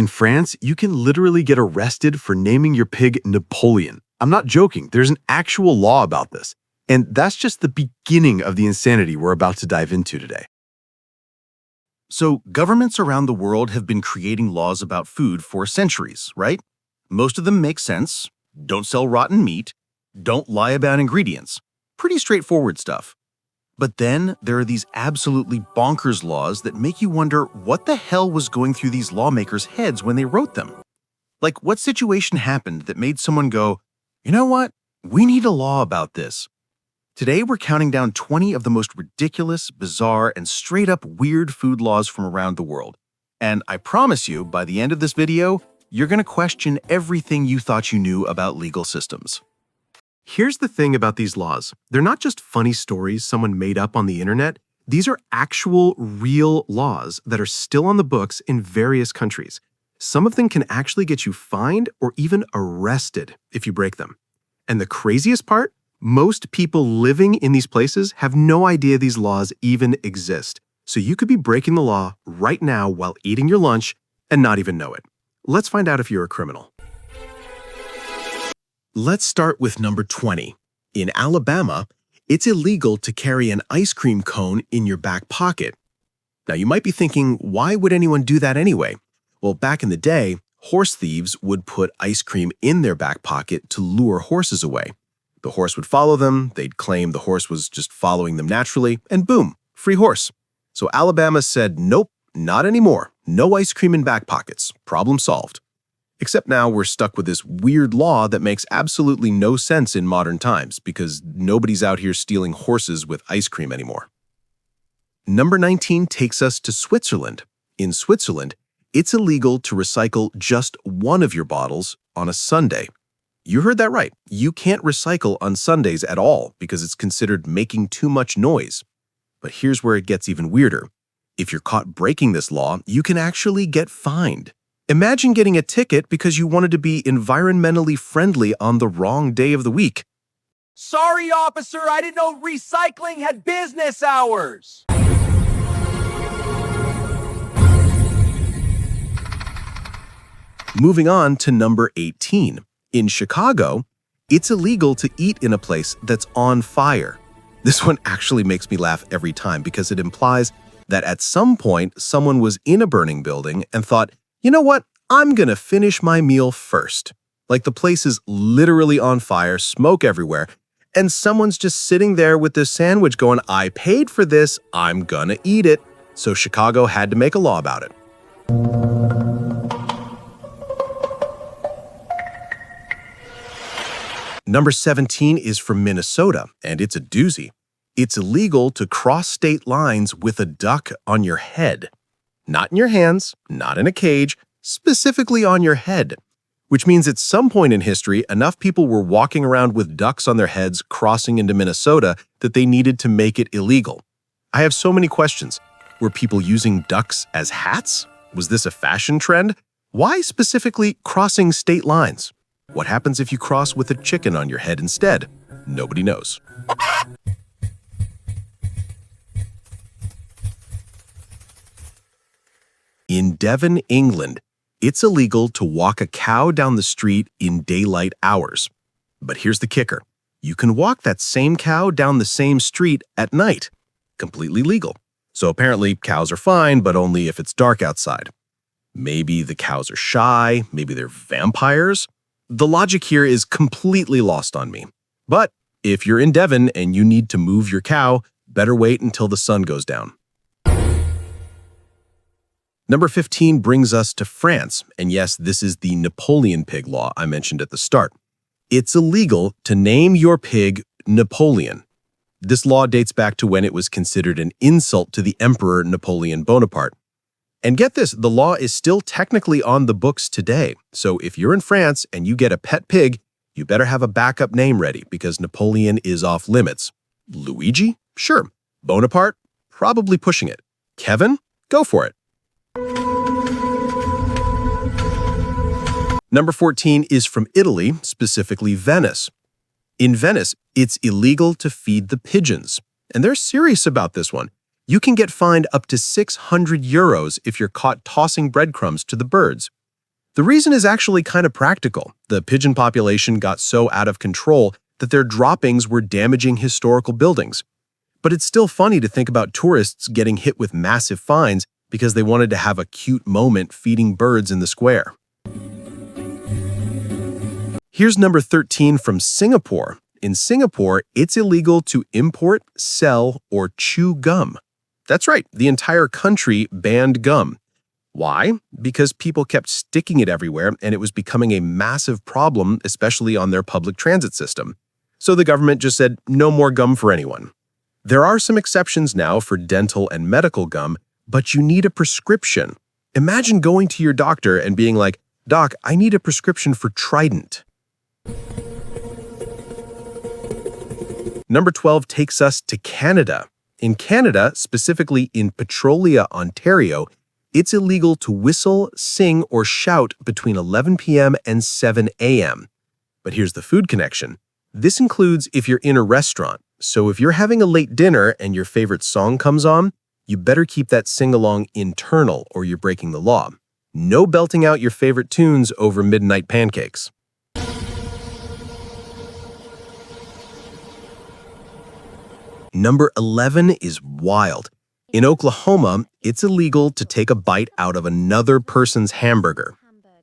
In France, you can literally get arrested for naming your pig Napoleon. I'm not joking, there's an actual law about this. And that's just the beginning of the insanity we're about to dive into today. So, governments around the world have been creating laws about food for centuries, right? Most of them make sense. Don't sell rotten meat. Don't lie about ingredients. Pretty straightforward stuff. But then there are these absolutely bonkers laws that make you wonder what the hell was going through these lawmakers' heads when they wrote them. Like, what situation happened that made someone go, you know what? We need a law about this. Today, we're counting down 20 of the most ridiculous, bizarre, and straight-up weird food laws from around the world. And I promise you, by the end of this video, you're going to question everything you thought you knew about legal systems. Here's the thing about these laws. They're not just funny stories someone made up on the internet. These are actual, real laws that are still on the books in various countries. Some of them can actually get you fined or even arrested if you break them. And the craziest part? Most people living in these places have no idea these laws even exist. So you could be breaking the law right now while eating your lunch and not even know it. Let's find out if you're a criminal. Let's start with number 20. In Alabama, it's illegal to carry an ice cream cone in your back pocket. Now you might be thinking, why would anyone do that anyway? Well, back in the day, horse thieves would put ice cream in their back pocket to lure horses away. The horse would follow them, they'd claim the horse was just following them naturally, and boom, free horse. So Alabama said, nope, not anymore. No ice cream in back pockets. Problem solved. Except now we're stuck with this weird law that makes absolutely no sense in modern times because nobody's out here stealing horses with ice cream anymore. Number 19 takes us to Switzerland. In Switzerland, it's illegal to recycle just one of your bottles on a Sunday. You heard that right. You can't recycle on Sundays at all because it's considered making too much noise. But here's where it gets even weirder. If you're caught breaking this law, you can actually get fined. Imagine getting a ticket because you wanted to be environmentally friendly on the wrong day of the week. Sorry, officer, I didn't know recycling had business hours. Moving on to number 18. In Chicago, it's illegal to eat in a place that's on fire. This one actually makes me laugh every time because it implies that at some point someone was in a burning building and thought, you know what, I'm gonna finish my meal first. Like the place is literally on fire, smoke everywhere, and someone's just sitting there with this sandwich going, I paid for this, I'm gonna eat it. So Chicago had to make a law about it. Number 17 is from Minnesota, and it's a doozy. It's illegal to cross state lines with a duck on your head. Not in your hands, not in a cage, specifically on your head. Which means at some point in history, enough people were walking around with ducks on their heads crossing into Minnesota that they needed to make it illegal. I have so many questions. Were people using ducks as hats? Was this a fashion trend? Why specifically crossing state lines? What happens if you cross with a chicken on your head instead? Nobody knows. In Devon, England, it's illegal to walk a cow down the street in daylight hours. But here's the kicker. You can walk that same cow down the same street at night. Completely legal. So apparently cows are fine, but only if it's dark outside. Maybe the cows are shy, maybe they're vampires. The logic here is completely lost on me. But if you're in Devon and you need to move your cow, better wait until the sun goes down. Number 15 brings us to France, and yes, this is the Napoleon pig law I mentioned at the start. It's illegal to name your pig Napoleon. This law dates back to when it was considered an insult to the Emperor Napoleon Bonaparte. And get this, the law is still technically on the books today. So if you're in France and you get a pet pig, you better have a backup name ready because Napoleon is off limits. Luigi? Sure. Bonaparte? Probably pushing it. Kevin? Go for it. Number 14 is from Italy, specifically Venice. In Venice, it's illegal to feed the pigeons. And they're serious about this one. You can get fined up to 600 euros if you're caught tossing breadcrumbs to the birds. The reason is actually kind of practical. The pigeon population got so out of control that their droppings were damaging historical buildings. But it's still funny to think about tourists getting hit with massive fines because they wanted to have a cute moment feeding birds in the square. Here's number 13 from Singapore. In Singapore, it's illegal to import, sell, or chew gum. That's right, the entire country banned gum. Why? Because people kept sticking it everywhere and it was becoming a massive problem, especially on their public transit system. So the government just said, no more gum for anyone. There are some exceptions now for dental and medical gum, but you need a prescription. Imagine going to your doctor and being like, "Doc, I need a prescription for Trident." Number 12 takes us to Canada. In Canada, specifically in Petrolia, Ontario, it's illegal to whistle, sing, or shout between 11 p.m. and 7 a.m. But here's the food connection. This includes if you're in a restaurant. So if you're having a late dinner and your favorite song comes on, you better keep that sing-along internal or you're breaking the law. No belting out your favorite tunes over midnight pancakes. Number 11 is wild. In Oklahoma, it's illegal to take a bite out of another person's hamburger.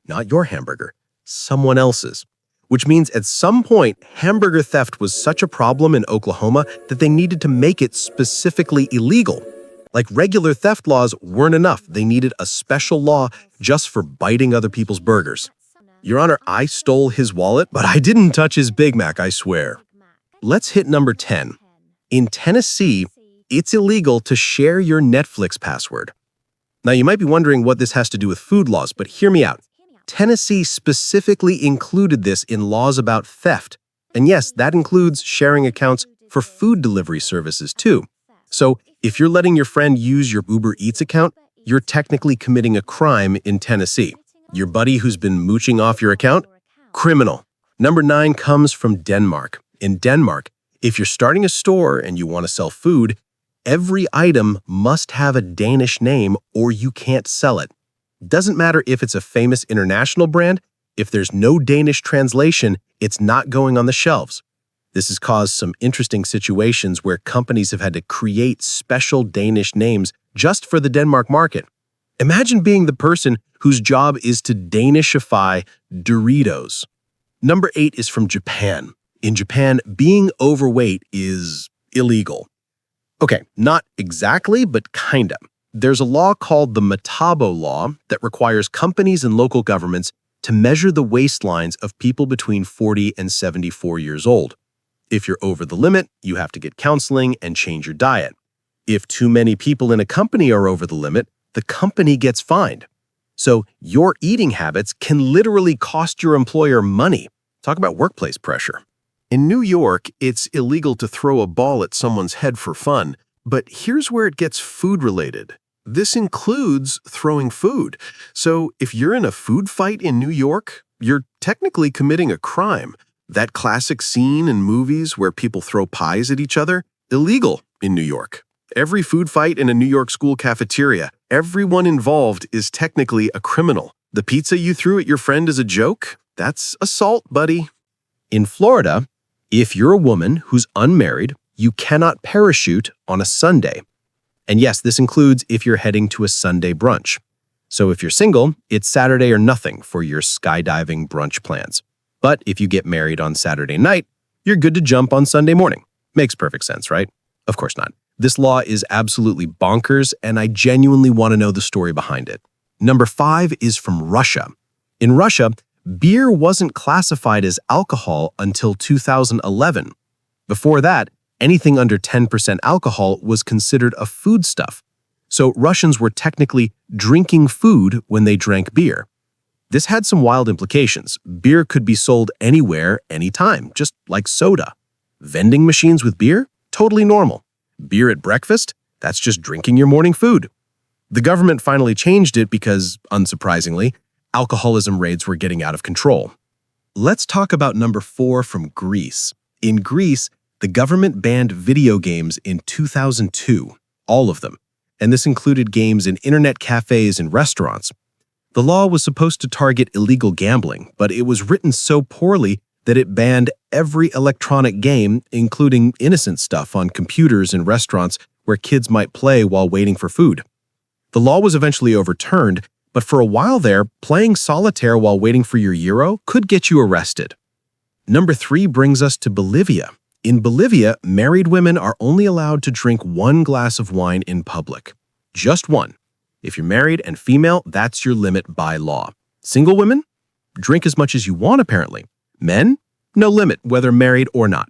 Not your hamburger, someone else's. Which means at some point, hamburger theft was such a problem in Oklahoma that they needed to make it specifically illegal. Like regular theft laws weren't enough. They needed a special law just for biting other people's burgers. Your Honor, I stole his wallet, but I didn't touch his Big Mac, I swear. Let's hit number 10. In Tennessee, it's illegal to share your Netflix password. Now, you might be wondering what this has to do with food laws, but hear me out. Tennessee specifically included this in laws about theft. And yes, that includes sharing accounts for food delivery services too. So if you're letting your friend use your Uber Eats account, you're technically committing a crime in Tennessee. Your buddy who's been mooching off your account? Criminal. Number 9 comes from Denmark. In Denmark, if you're starting a store and you want to sell food, every item must have a Danish name or you can't sell it. Doesn't matter if it's a famous international brand, if there's no Danish translation, it's not going on the shelves. This has caused some interesting situations where companies have had to create special Danish names just for the Denmark market. Imagine being the person whose job is to Danishify Doritos. Number 8 is from Japan. In Japan, being overweight is illegal. Okay, not exactly, but kinda. There's a law called the Metabo Law that requires companies and local governments to measure the waistlines of people between 40 and 74 years old. If you're over the limit, you have to get counseling and change your diet. If too many people in a company are over the limit, the company gets fined. So your eating habits can literally cost your employer money. Talk about workplace pressure. In New York, it's illegal to throw a ball at someone's head for fun, but here's where it gets food-related. This includes throwing food. So if you're in a food fight in New York, you're technically committing a crime. That classic scene in movies where people throw pies at each other, illegal in New York. Every food fight in a New York school cafeteria, everyone involved is technically a criminal. The pizza you threw at your friend is a joke? That's assault, buddy. In Florida, if you're a woman who's unmarried, you cannot parachute on a Sunday. And yes, this includes if you're heading to a Sunday brunch. So if you're single, it's Saturday or nothing for your skydiving brunch plans. But if you get married on Saturday night, you're good to jump on Sunday morning. Makes perfect sense, right? Of course not. This law is absolutely bonkers, and I genuinely want to know the story behind it. Number 5 is from Russia. In Russia, beer wasn't classified as alcohol until 2011. Before that, anything under 10% alcohol was considered a foodstuff. So Russians were technically drinking food when they drank beer. This had some wild implications. Beer could be sold anywhere, anytime, just like soda. Vending machines with beer? Totally normal. Beer at breakfast? That's just drinking your morning food. The government finally changed it because, unsurprisingly, alcoholism rates were getting out of control. Let's talk about number 4 from Greece. In Greece, the government banned video games in 2002, all of them, and this included games in internet cafes and restaurants. The law was supposed to target illegal gambling, but it was written so poorly that it banned every electronic game, including innocent stuff on computers in restaurants where kids might play while waiting for food. The law was eventually overturned, but for a while there, playing solitaire while waiting for your euro could get you arrested. Number 3 brings us to Bolivia. In Bolivia, married women are only allowed to drink 1 glass of wine in public. Just 1. If you're married and female, that's your limit by law. Single women? Drink as much as you want, apparently. Men? No limit, whether married or not.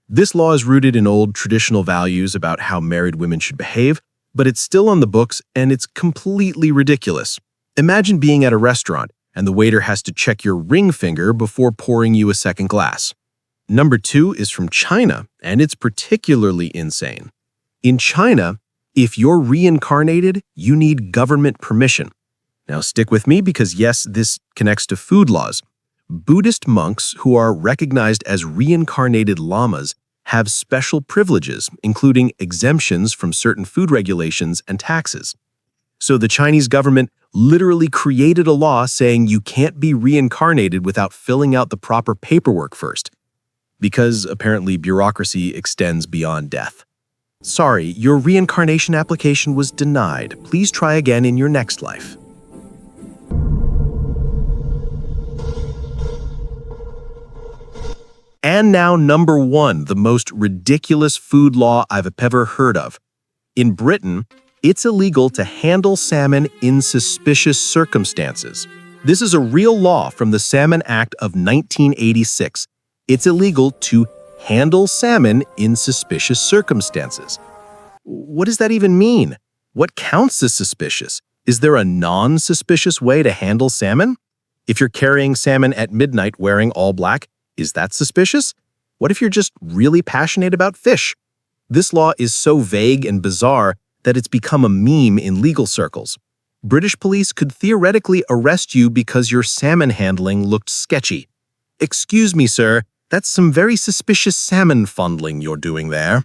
This law is rooted in old traditional values about how married women should behave, but it's still on the books and it's completely ridiculous. Imagine being at a restaurant and the waiter has to check your ring finger before pouring you a second glass. Number 2 is from China, and it's particularly insane. In China, if you're reincarnated, you need government permission. Now stick with me because yes, this connects to food laws. Buddhist monks who are recognized as reincarnated lamas have special privileges, including exemptions from certain food regulations and taxes. So the Chinese government literally created a law saying you can't be reincarnated without filling out the proper paperwork first, because apparently bureaucracy extends beyond death. Sorry, your reincarnation application was denied. Please try again in your next life. And now number 1, the most ridiculous food law I've ever heard of. In Britain, it's illegal to handle salmon in suspicious circumstances. This is a real law from the Salmon Act of 1986. It's illegal to handle salmon in suspicious circumstances. What does that even mean? What counts as suspicious? Is there a non-suspicious way to handle salmon? If you're carrying salmon at midnight wearing all black, is that suspicious? What if you're just really passionate about fish? This law is so vague and bizarre that it's become a meme in legal circles. British police could theoretically arrest you because your salmon handling looked sketchy. Excuse me, sir, that's some very suspicious salmon fondling you're doing there.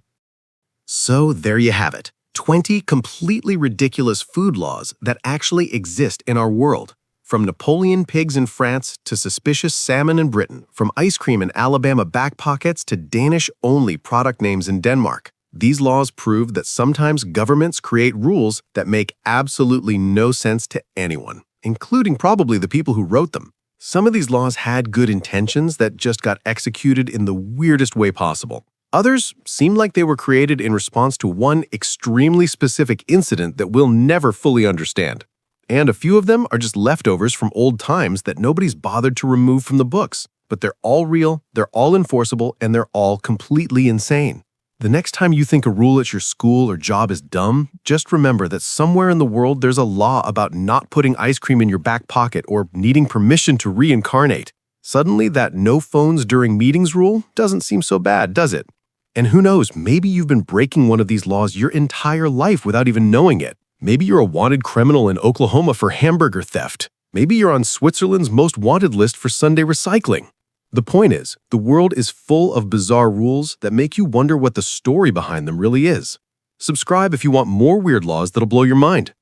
So there you have it. 20 completely ridiculous food laws that actually exist in our world. From Napoleon pigs in France to suspicious salmon in Britain, from ice cream in Alabama back pockets to Danish-only product names in Denmark. These laws prove that sometimes governments create rules that make absolutely no sense to anyone, including probably the people who wrote them. Some of these laws had good intentions that just got executed in the weirdest way possible. Others seem like they were created in response to one extremely specific incident that we'll never fully understand. And a few of them are just leftovers from old times that nobody's bothered to remove from the books. But they're all real, they're all enforceable, and they're all completely insane. The next time you think a rule at your school or job is dumb, just remember that somewhere in the world there's a law about not putting ice cream in your back pocket or needing permission to reincarnate. Suddenly, that no phones during meetings rule doesn't seem so bad, does it? And who knows, maybe you've been breaking one of these laws your entire life without even knowing it. Maybe you're a wanted criminal in Oklahoma for hamburger theft. Maybe you're on Switzerland's most wanted list for Sunday recycling. The point is, the world is full of bizarre rules that make you wonder what the story behind them really is. Subscribe if you want more weird laws that'll blow your mind.